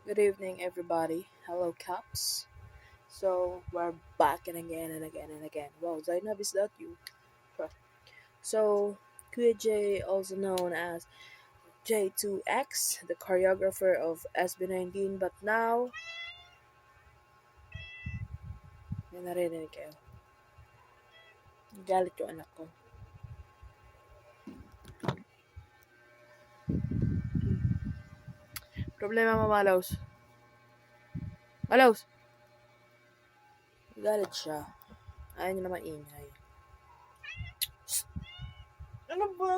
Good evening, everybody. Hello, Caps. So, we're back and again and again and again. Wow, Zainab, is that you? Huh. So, Kuya J, also known as J2X, the choreographer of SB19, but now, may narinig kayo. Galit yung anak ko. Problema mo, Malaws. Malaws! Galit siya. Ayaw niya naman ingay. Ano ba?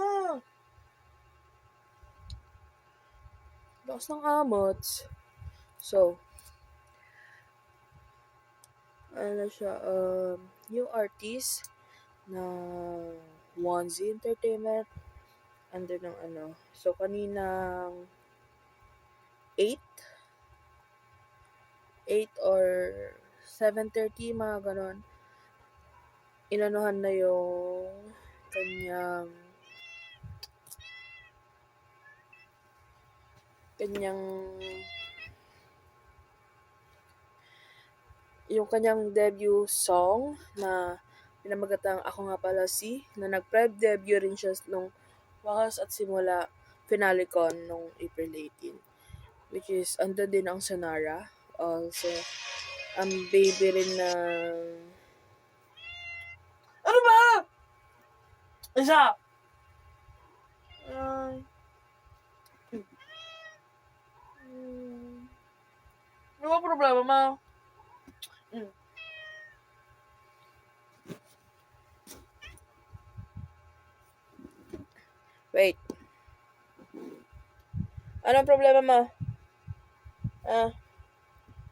Lakas ng amots. So, ano siya, new artist na Onesie Entertainment under ng ano. So, kaninang 8 or 7:30, mga ganon, inanuhan na yung kanyang kanyang yung kanyang debut song na pinamagatang Ako Nga Pala Si, na nag-prep debut rin siya nung wakas at simula finale con nung April 18, which is andun din ang Sonara, also ang baby rin na ano ba? Isa! Ay. Ano ba problema, ma? Wait. Anong problema, ma?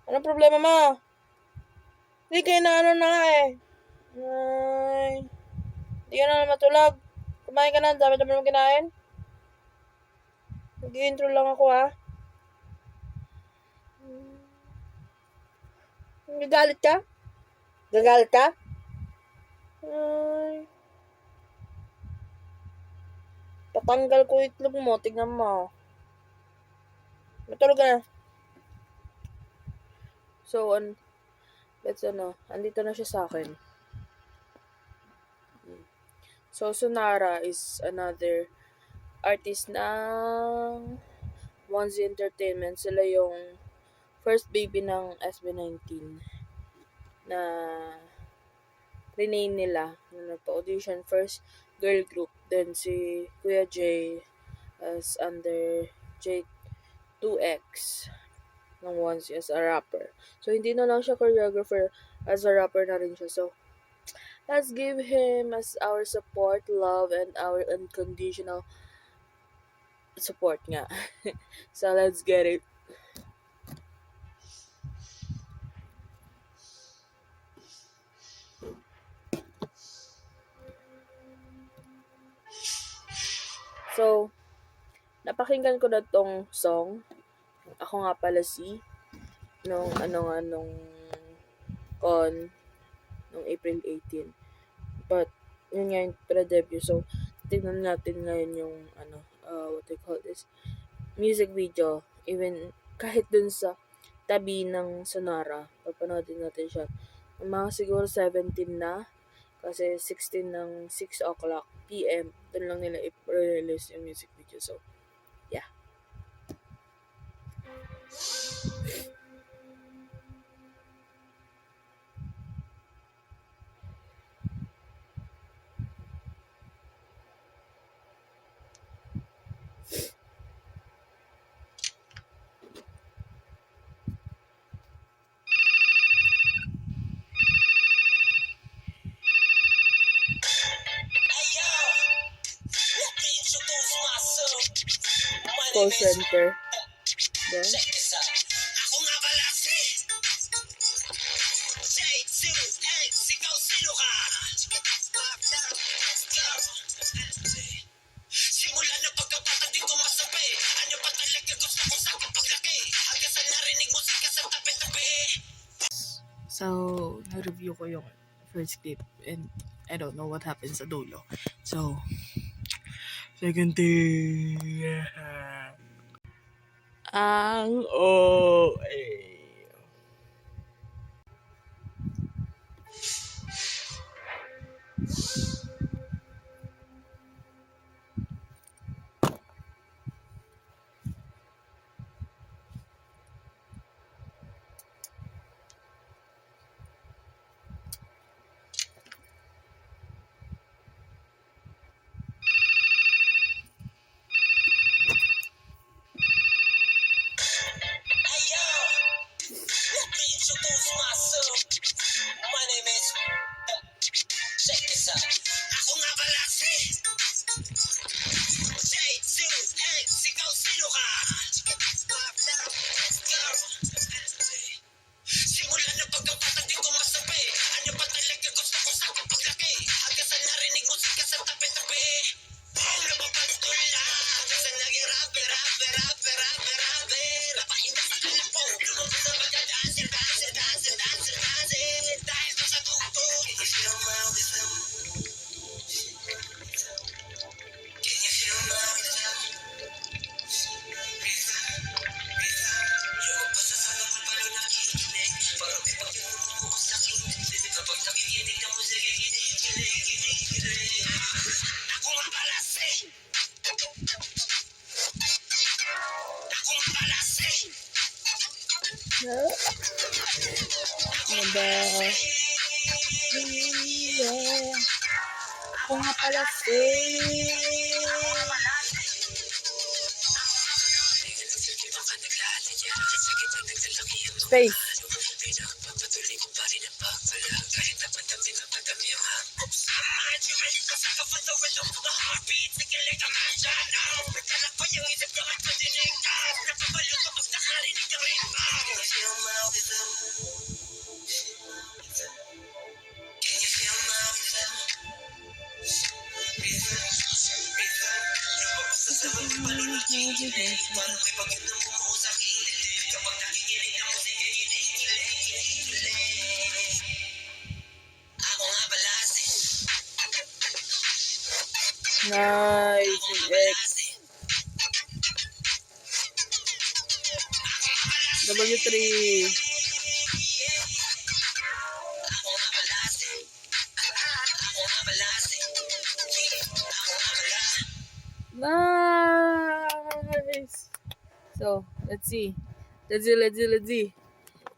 Anong problema, ma? Hindi kayo na ano na nga eh. Ay. Hindi ka na matulog. Kumain ka na. Dami-dami mo kinain. Nag-intro lang ako, ha? Gagalit ka? Gagalit ka? Ay. Patanggal ko itlog mo. Tignan mo. Matulog ka na. So, andito na siya sa akin. So, Sonara is another artist ng Onesie Entertainment. Sila yung first baby ng SB19 na rename nila na nagpa-audition first girl group. Then si Kuya J as under J2X ng Onesie as a rapper. So, hindi na lang siya choreographer, as a rapper na rin siya. So, let's give him as our support, love, and our unconditional support nga. So, let's get it. So, napakinggan ko na tong song. Ako Nga Pala Si nung con nung April 18. But yun nga yung pre-debut. So, tingnan natin ngayon yung what they call this, music video. Even kahit dun sa tabi ng Sonara, papanoodin natin siya. Mga siguro 17 na, kasi 16 ng 6 o'clock PM, dun lang nila i-release yung music video. So, yeah. Call center. Then, Ako nga pala si J2X, ikaw sino ka? Simula na pagkabata di ko masabi, ano ba talaga gusto ko sa aking paglaki? Hanggang sa narinig musika sa tabi-tabi. so, na-review ko yung first clip and I don't know what happened sa dulo. So, second thing, Ang OA. Hey yo, let me introduce myself. My name is. Check this out. Ako nga pala si J2X. Ikaw sino ka? Girl. Simula ng pagkabata di ko masabi. Ano ba talaga gusto ko sa paglaki? Hanggang sa narinig musika sa tabi-tabi. Boom! Lumabas ko lang. Hanggang sa naging rapper. Napainda sa kalapong. Lumabas na magka-dancer. Dahil ko sa tugtog. Can you feel my rhythm? Can you feel my rhythm? Lumabas na sana kung paano nakikinig. Parang may pagkinumo ko sa aking dibdib. Kapag nakikinig ng musika, kinig. Ako nga pala si. Ako nga pala si... Space. Nice. X. W3. Nice. So, let's see. Let's see.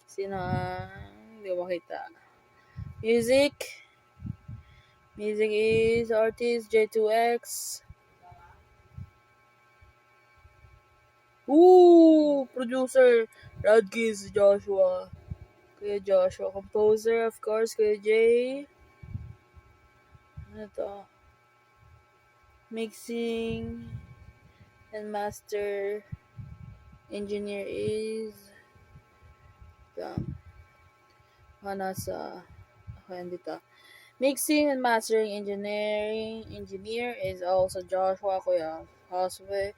Sino ang hindi ko makita. Music is artist J2X. Producer Radkis Joshua. Kuya Joshua. Composer, of course, Kuya Jay. Ano to? Mixing and master engineer is nasa dito. Mixing and mastering engineer is also Joshua Kuya Josue.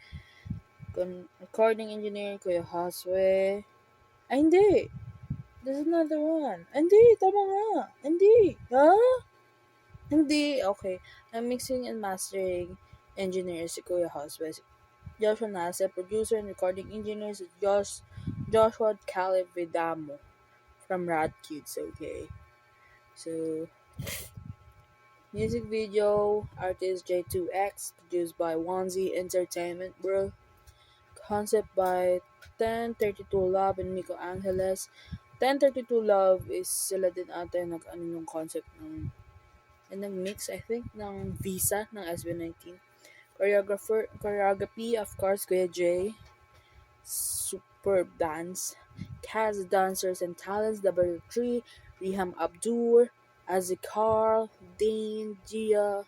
Recording engineer Kuya Josue. Ay, hindi. There's another one. Hindi, tama nga. Hindi. Ha? Hindi. Okay. Ang mixing and mastering engineer si Kuya Josue. Joshua Nasa, producer and recording engineer is Joshua Calividamo from Rad Kids, okay? So, music video, artist J2X, produced by Wanzi Entertainment, bro. Concept by 1032 Love and Miko Angeles. 1032 Love is sila din ata yung nag-ano yung concept ng mix, I think, ng Visa ng SB19. Choreography, of course, Kuya J. Superb dance. Cast dancers and talents, W3, Riham Abdur, Azzy Carl, Dane, Gia,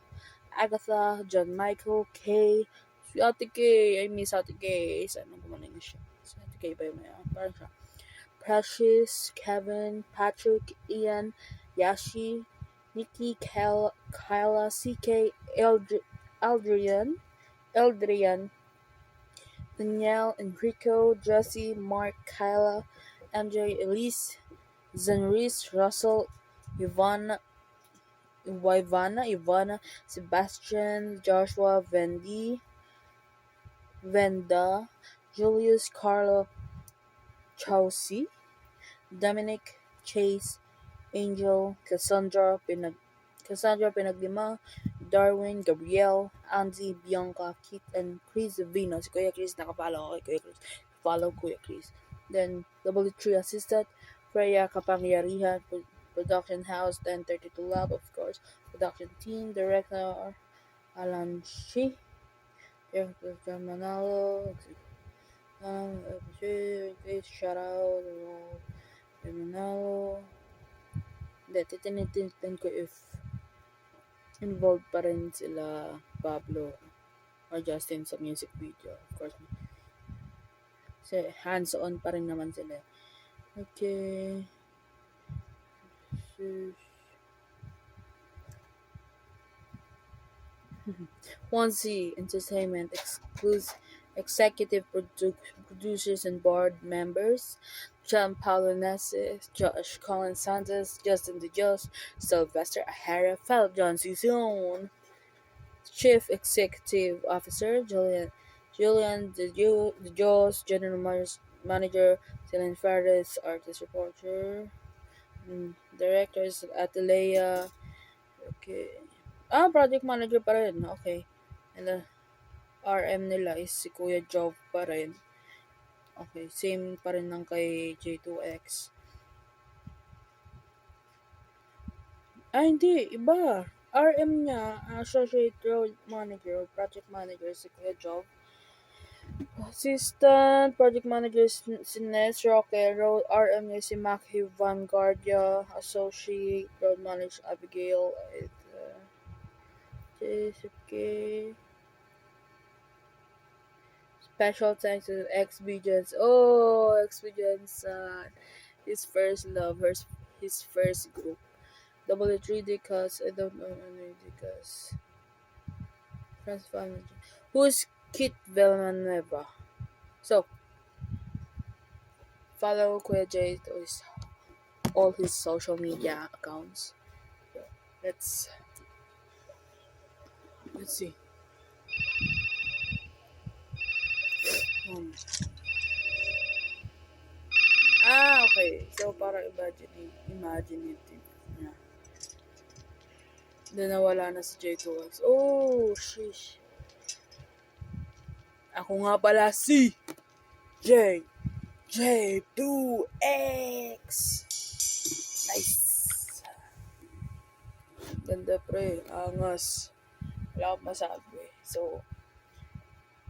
Agatha, John Michael, Kay, si Ate Kay. I miss Ate Kay. Saan nang gumaling siya? Si Ate Kay ba yung may parang siya? Precious, Kevin, Patrick, Ian, Yashi, Nikki, Kyla, CK, Eldrian, Danielle, Enrico, Jesse, Mark, Kyla, MJ, Elise, Zenris, Russell, Ivana, Sebastian, Joshua, Venda, Julius Carlo Chauci, Dominic Chase, Angel, Cassandra Pinaglima, Darwin, Gabrielle, Anzi, Bianca, Kit, and Chris Vino. Si Kuya Chris, nakapollow ako kay Kuya Chris. Follow Kuya Chris. Then, W3 Assistant, Freya Kapangyarihan, Production House, 1032 Lab, of course. Production Team, Director, Alan Shi, Director Manalo, shout out, Manalo. Hindi, titinitin ko if involved pa rin sila Pablo or Justin sa music video. Of course, kasi hands-on pa rin naman sila. Okay. Swansea Entertainment executive producers and board members: John Paulinese, Josh Colin Santos, Justin DeJoss, Sylvester Ahara, Phil John Cizone. Chief Executive Officer: Julian DeJoss, General Manager: Celine Fares, Artist Reporter, Directors: Atalaya. Okay. Project Manager pa rin. Okay. And the RM nila is si Kuya Jov pa rin. Okay, same pa rin ng kay J2X. Hindi, iba. RM niya, Associate Road Manager, Project Manager si Kuya Jov. Assistant Project Manager si Nes Roque, RM niya si Maki Vanguardia, Associate Road Manager Abigail, Jessica. Special thanks to X-Visions. Oh, X-Visions, his first love, his first group. W3 because I don't know any because Friends Family. Who's Kit Villanueva? So, follow Kuya J to all his social media accounts. So, let's see. Okay. So, para imagine it. Yeah. Then, nawala na si J2X. Oh, sheesh. Ako nga pala si J2X. Nice. Ganda pre. Angas. Wala akong masabi. So,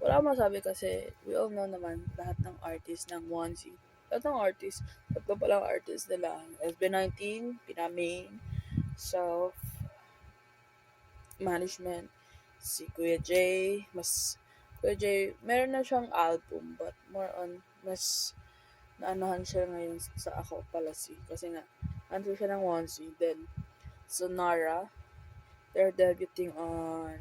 wala akong masabi kasi we all know naman lahat ng artist ng Onesie. Lahat ng artist. Tatlo palang artist nila. SB19, Pinaming, Self, Management, si Kuya J. Kuya J, meron na siyang album but more on mas naanahan siya ngayon sa Ako Palasi kasi nga answer siya ng Onesie. Then Sonara, they're debuting on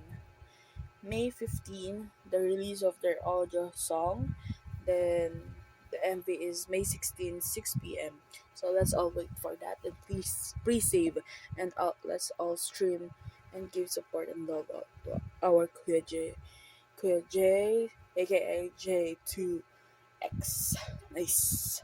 May 15, the release of their audio song. Then the MV is May 16, 6 p.m. So let's all wait for that and please pre-save and let's all stream and give support and love to our Kuya J, aka J2X. Nice.